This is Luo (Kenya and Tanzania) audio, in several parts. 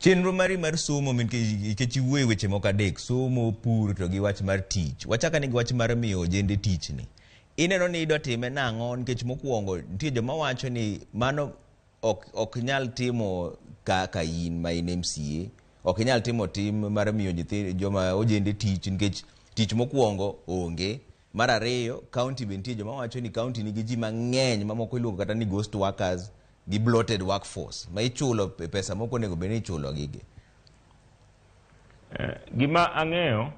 Chenro mari mar somo min ke chiwe weche moko adek, somo, pur to gi wach mar tich. Wachaka ni wach mar miyo jende tich ni. Ineno ni idwa time nang'o nikech mokwongo nitie joma wacho ni mano ok nyal timo kaka in ma in MCA, ok nyal timo tim mar miyo joma ojende tich nikech tich mokwongo onge. Mar ariyo, county be nitie joma wacho ni county nigi ji mang'eny mamoko iluongo kata ni ghost workers gi bloated workforce ma ichulo pesa moko nego bende ichulo gigi. Gima ang'eyo,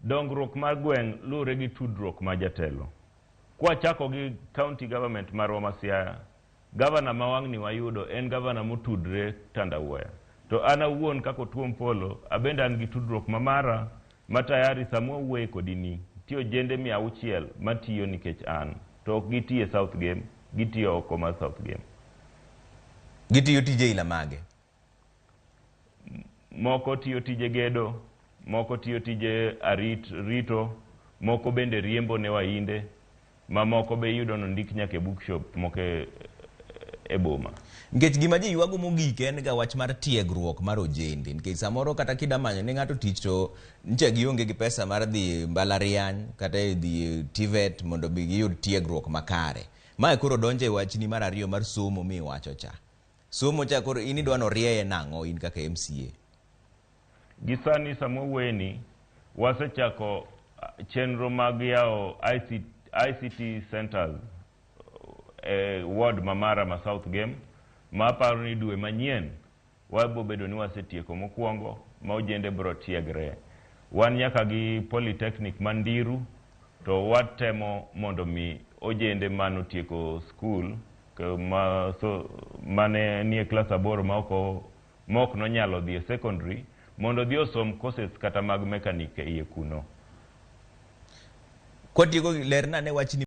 dongruok mar gweng' lure gi tudruok ma jatelo. Kwa chako gi county government marwa ma Siaya, governor ma wang'ni wayudo en governor motudre Tandawuoya. To ana wuon kako Tuom Polo, abenda an gi tudruok mamara matayari samo wuoye kodini. Tiyo jende 600 matiyo nikech an. To ok gitiye South Game, gitiyo oko ma South Game. Gitiyo tije ila mage? Moko tiyo tije gedo, moko tiyo tije rito, moko bende riembo ne wainde, ma moko be yudo no ndik nyake bookshop moko e boma. Nikech gima ji ywago mogik en ga wach mar tiegruok mar ojende. Nikech samoro kata kidamanyo ne ng'ato tich to nche gionge gi pesa mar dhi mbalariany kata dhi TVET mondo bi giyud tiegruok makare. Mae koro donje wachni mar ariyo mar somo mi wacho cha. Somo cha koro ini dwano rieye nang'o in kaka MCA? Gisani samo weni wasechako chenro mag yao ICT centers ward mamara ma South Game. Ma paro ni dwe manyien wabo bedo ni wasetieko mokwongo ma ojende bro tiegre. Wan nyaka gi Polytechnic Mandiru to watemo mondo mi ojende mano tieko school mane nie klas 8 ma ok no nyalo dhi e secondary mondo dhi osom courses kata mag mechanic e iye kuno. Kotieko lerna ne wachni